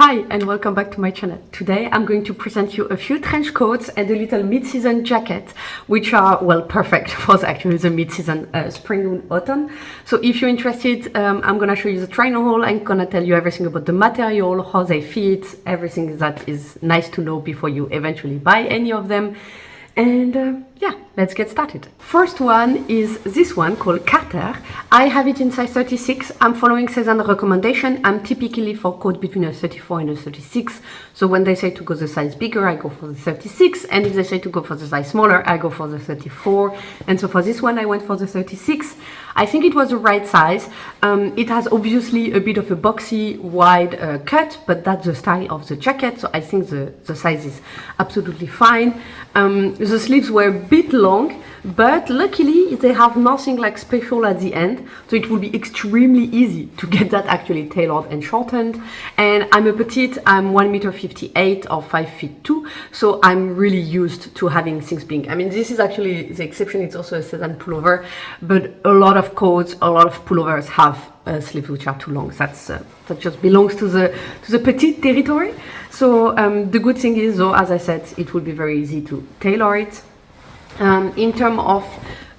Hi and welcome back to my channel. Today I'm going to present you a few trench coats and a little mid-season jacket which are, well, perfect for actually the mid-season spring and autumn. So if you're interested, I'm gonna show you the trainer haul. I'm gonna tell you everything about the material, how they fit, everything that is nice to know before you eventually buy any of them. And yeah, let's get started. First one is this one called Carter. I have it in size 36. I'm following Sézane recommendation. I'm typically for coat between a 34 and a 36. So when they say to go the size bigger, I go for the 36. And if they say to go for the size smaller, I go for the 34. And so for this one, I went for the 36. I think it was the right size. It has obviously a bit of a boxy, wide cut, but that's the style of the jacket. So I think the size is absolutely fine. The sleeves were a bit long, but luckily they have nothing like special at the end. So it will be extremely easy to get that actually tailored and shortened. And I'm a petite, I'm 1m58 or 5'2". So I'm really used to having things big. I mean, this is actually the exception. It's also a Sézane pullover, but a lot of coats, a lot of pullovers have sleeves which are too long. That just belongs to the petite territory. So the good thing is, though, as I said, it will be very easy to tailor it. In terms of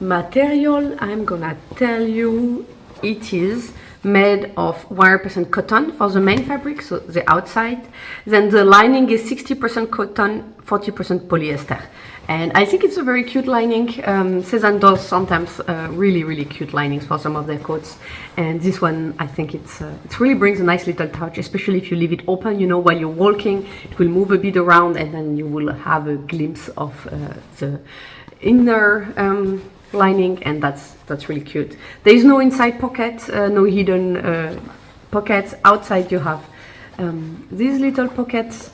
material, I'm gonna tell you it is made of 100% cotton for the main fabric, so the outside. Then the lining is 60% cotton, 40% polyester. And I think it's a very cute lining. Sézane does sometimes really cute linings for some of their coats. And this one, I think it really brings a nice little touch, especially if you leave it open, you know, while you're walking, it will move a bit around and then you will have a glimpse of the inner lining, and that's really cute. There is no inside pocket, no hidden pockets. Outside you have these little pockets,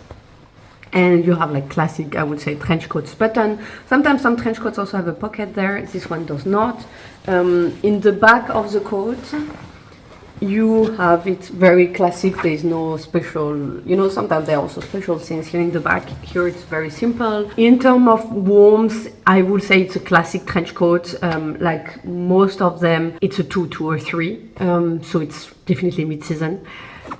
and you have like classic, I would say, trench coats button. Sometimes some trench coats also have a pocket there. This one does not. In the back of the coat, you have it very classic. There is no special, you know, sometimes there are also special things here in the back. Here it's very simple. In terms of warmth, I would say it's a classic trench coat. Like most of them, it's a 2 or 3. So it's definitely mid-season.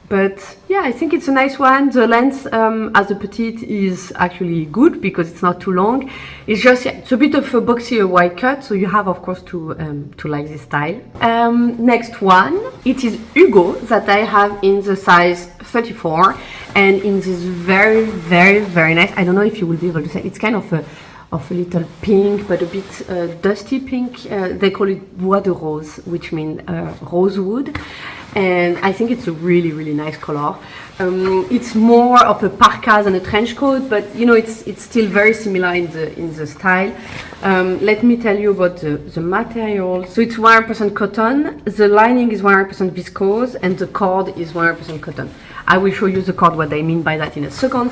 But yeah, I think it's a nice one. The length as a petite is actually good because it's not too long. It's just, yeah, it's a bit of a boxy, wide cut, so you have, of course, to like this style. Next one, it is Hugo that I have in the size 34, and in this very nice, I don't know if you will be able to say, it's kind of a little pink, but a bit dusty pink. They call it bois de rose, which means rosewood. And I think it's a really nice color. It's more of a parka than a trench coat, but you know, it's still very similar in the style. Let me tell you about the material. So it's 100% cotton. The lining is 100% viscose, and the cord is 100% cotton. I will show you the cord, what I mean by that, in a second.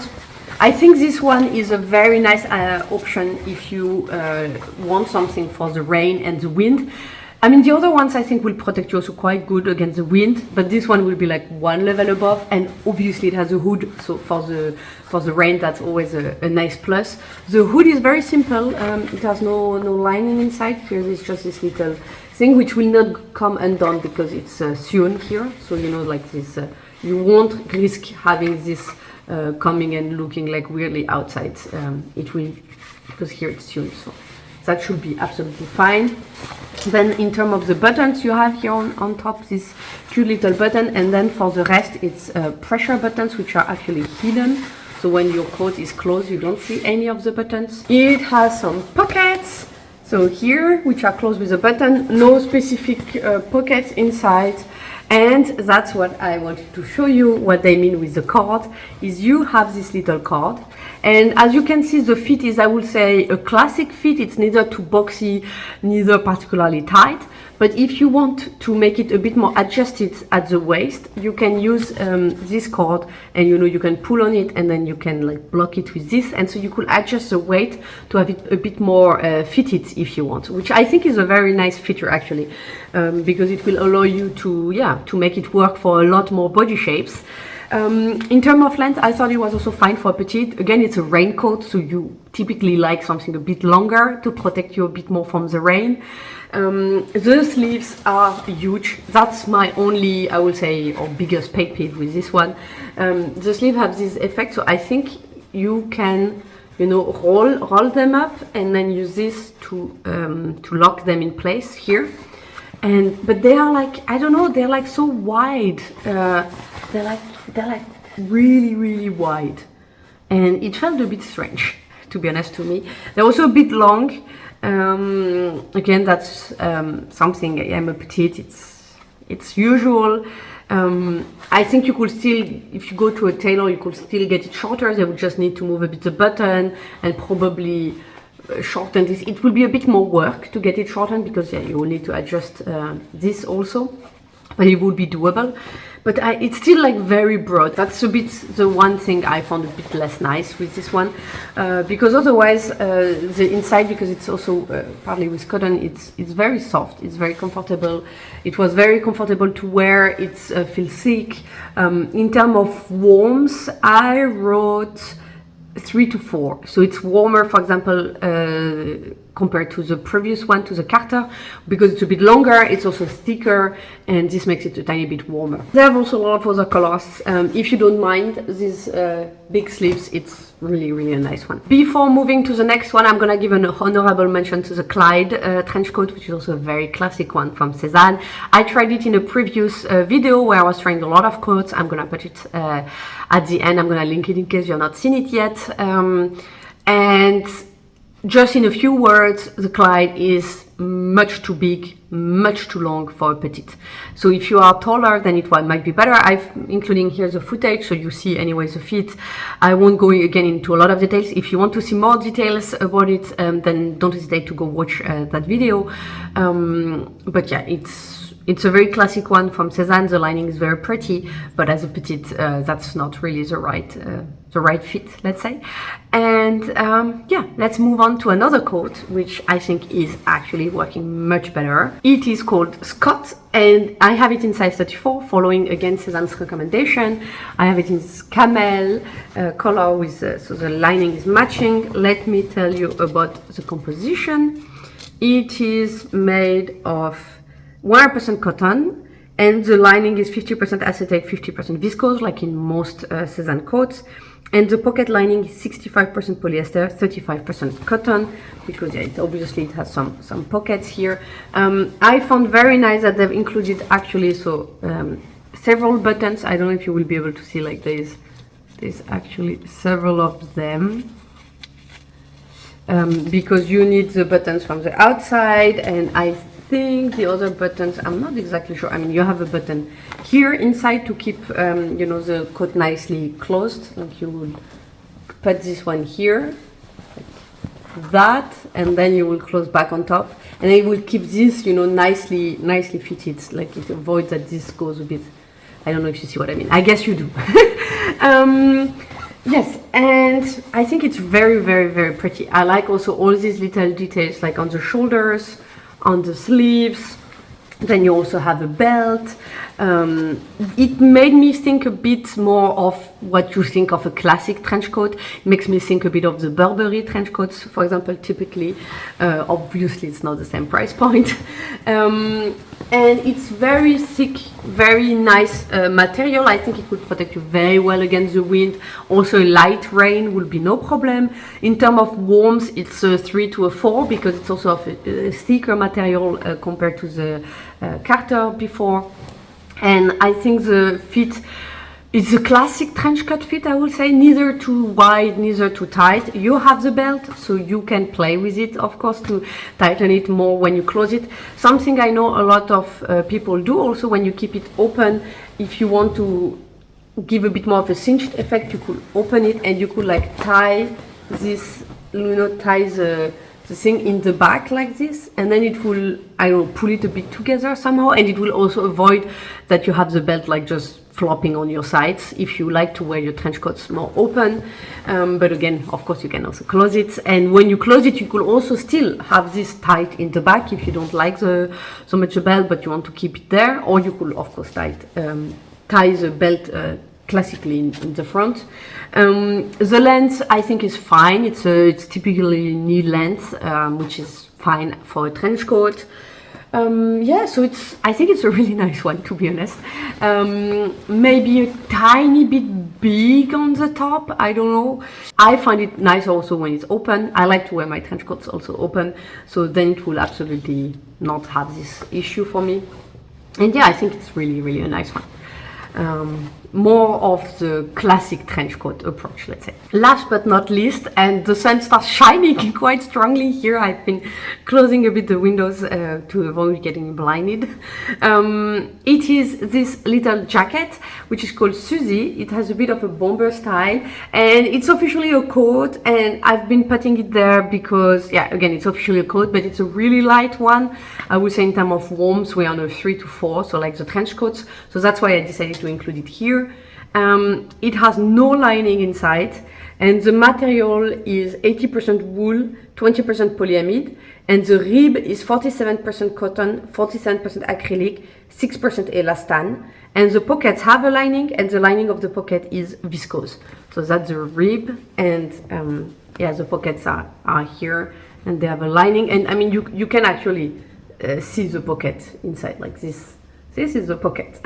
I think this one is a very nice option if you want something for the rain and the wind. I mean, the other ones I think will protect you also quite good against the wind, but this one will be like one level above, and obviously it has a hood, so for the rain that's always a nice plus. The hood is very simple. It has no lining inside. Here is just this little thing which will not come undone because it's sewn here, so you know, like this, you won't risk having this coming and looking like weirdly outside. It will, because here it's sewn, so that should be absolutely fine. Then in terms of the buttons, you have here on top this cute little button, and then for the rest it's pressure buttons which are actually hidden, so when your coat is closed you don't see any of the buttons. It has some pockets, so here, which are closed with a button, no specific pockets inside. And that's what I wanted to show you. What they mean with the cord is you have this little cord, and as you can see, the fit is, I would say, a classic fit. It's neither too boxy, neither particularly tight. But if you want to make it a bit more adjusted at the waist, you can use this cord, and you know, you can pull on it and then you can like block it with this, and so you could adjust the weight to have it a bit more fitted if you want, which I think is a very nice feature actually, because it will allow you to make it work for a lot more body shapes. In terms of length, I thought it was also fine for a petite. Again, it's a raincoat, so you typically like something a bit longer to protect you a bit more from the rain. The sleeves are huge. That's my only, I would say, or biggest pet peeve with this one. The sleeve has this effect, so I think you can, you know, roll them up and then use this to lock them in place here. But they are like, I don't know, they're like so wide. They're like really wide, and it felt a bit strange, to be honest, to me. They're also a bit long. Again, that's something. I'm a petite. It's usual. I think you could still, if you go to a tailor, you could still get it shorter. They would just need to move a bit the button and probably shorten this. It will be a bit more work to get it shortened because yeah, you will need to adjust this also, but it would be doable. But it's still like very broad. That's a bit the one thing I found a bit less nice with this one, because otherwise the inside, because it's also partly with cotton, it's very soft. It's very comfortable. It was very comfortable to wear. It feels thick. In terms of warmth, I wrote 3 to 4. So it's warmer, for example, compared to the previous one, to the Carter, because it's a bit longer, it's also thicker, and this makes it a tiny bit warmer. They have also a lot of other colors. If you don't mind these big sleeves, it's really a nice one. Before moving to the next one, I'm gonna give an honorable mention to the Clyde trench coat, which is also a very classic one from Sézane. I tried it in a previous video where I was trying a lot of coats. I'm gonna put it at the end. I'm gonna link it in case you've not seen it yet. And just in a few words, the Clyde is much too big, much too long for a petite. So if you are taller, then it might be better. Including here the footage, so you see anyways the feet. I won't go again into a lot of details. If you want to see more details about it, then don't hesitate to go watch that video. But yeah, it's a very classic one from Sézane. The lining is very pretty, but as a petite, that's not really the right fit, let's say. And yeah, let's move on to another coat, which I think is actually working much better. It is called Scott, and I have it in size 34, following again Sézane's recommendation. I have it in camel color with so the lining is matching. Let me tell you about the composition. It is made of 100% cotton, and the lining is 50% acetate, 50% viscose, like in most Sézane coats. And the pocket lining is 65% polyester, 35% cotton, because yeah, obviously it has some pockets here. I found very nice that they've included actually several buttons. I don't know if you will be able to see, like there's actually several of them. Because you need the buttons from the outside, and I think the other buttons, I'm not exactly sure. I mean, you have a button here inside to keep you know, the coat nicely closed. Like you would put this one here, like that, and then you will close back on top, and it will keep this, you know, nicely fitted. Like it avoids that this goes a bit. I don't know if you see what I mean. I guess you do. Yes, and I think it's very pretty. I like also all these little details, like on the shoulders, on the sleeves. Then you also have a belt. It made me think a bit more of what you think of a classic trench coat. It makes me think a bit of the Burberry trench coats, for example, typically. Obviously, it's not the same price point. And it's very thick, very nice material. I think it would protect you very well against the wind. Also, light rain will be no problem. In terms of warmth, it's a 3 to a 4 because it's also of a thicker material compared to the Carter before. And I think the fit is a classic trench coat fit, I would say, neither too wide, neither too tight. You have the belt, so you can play with it, of course, to tighten it more when you close it. Something I know a lot of people do also when you keep it open. If you want to give a bit more of a cinched effect, you could open it and you could like tie this, you know, tie the thing in the back like this, and then it will, I don't know, pull it a bit together somehow, and it will also avoid that you have the belt like just flopping on your sides if you like to wear your trench coats more open. But again, of course, you can also close it, and when you close it, you could also still have this tight in the back if you don't like so much the belt, but you want to keep it there, or you could of course tie the belt classically in the front. The length I think is fine. It's typically knee length, which is fine for a trench coat. Yeah, so I think it's a really nice one, to be honest. Maybe a tiny bit big on the top, I don't know. I find it nice also when it's open. I like to wear my trench coats also open, so then it will absolutely not have this issue for me. And yeah, I think it's really, really a nice one. More of the classic trench coat approach, let's say. Last but not least, and the sun starts shining quite strongly here. I've been closing a bit the windows to avoid getting blinded. It is this little jacket, which is called Suzy. It has a bit of a bomber style, and it's officially a coat, and I've been putting it there because, yeah, again, it's officially a coat, but it's a really light one. I would say in terms of warmth, we're on a 3 to 4, so like the trench coats. So that's why I decided to include it here. It has no lining inside, and the material is 80% wool, 20% polyamide, and the rib is 47% cotton, 47% acrylic, 6% elastane, and the pockets have a lining, and the lining of the pocket is viscose. So that's the rib, and yeah, the pockets are here, and they have a lining, and I mean you can actually see the pocket inside like this. This is the pocket.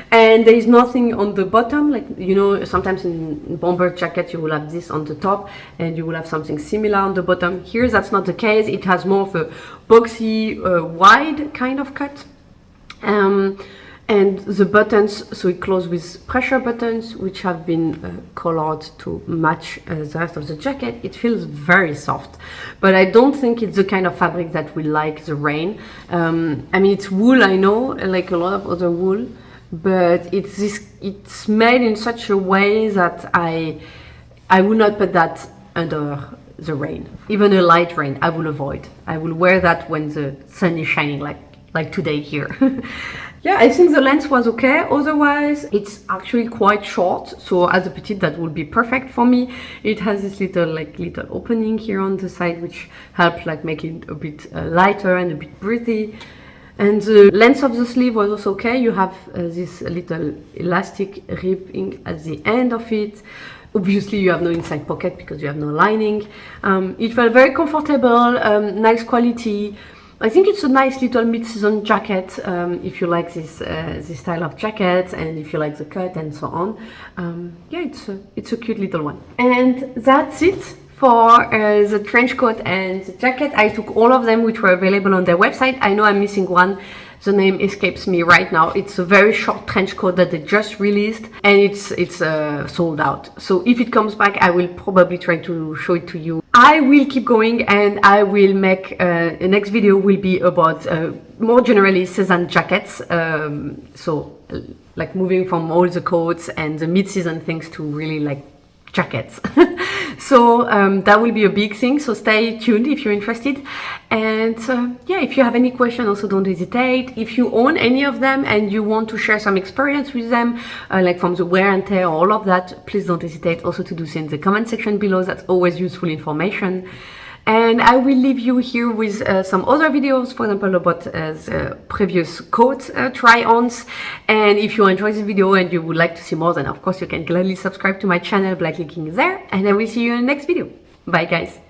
And there is nothing on the bottom, like, you know, sometimes in bomber jackets you will have this on the top and you will have something similar on the bottom. Here that's not the case. It has more of a boxy, wide kind of cut. And the buttons, so it closes with pressure buttons, which have been colored to match the rest of the jacket. It feels very soft, but I don't think it's the kind of fabric that will like the rain. I mean, it's wool, I know, like a lot of other wool, but it's made in such a way that I would not put that under the rain. Even a light rain, I will avoid. I will wear that when the sun is shining, like today here. Yeah, I think the length was okay. Otherwise, it's actually quite short. So as a petite, that would be perfect for me. It has this little opening here on the side, which helps like make it a bit lighter and a bit breathy. And the length of the sleeve was also okay. You have this little elastic ribbing at the end of it. Obviously, you have no inside pocket because you have no lining. It felt very comfortable, nice quality. I think it's a nice little mid-season jacket if you like this style of jacket and if you like the cut and so on. Yeah, it's a cute little one. And that's it for the trench coat and the jacket. I took all of them which were available on their website. I know I'm missing one. The name escapes me right now. It's a very short trench coat that they just released, and it's sold out. So if it comes back, I will probably try to show it to you. I will keep going, and I will make the next video will be about more generally Sézane jackets. So like moving from all the coats and the mid-season things to really like jackets. So that will be a big thing, so stay tuned if you're interested. And yeah, if you have any question, also don't hesitate. If you own any of them and you want to share some experience with them, like from the wear and tear, all of that, please don't hesitate also to do so in the comment section below. That's always useful information. And I will leave you here with some other videos, for example, about the previous coat try-ons. And if you enjoyed this video and you would like to see more, then of course you can gladly subscribe to my channel by clicking there. And I will see you in the next video. Bye guys.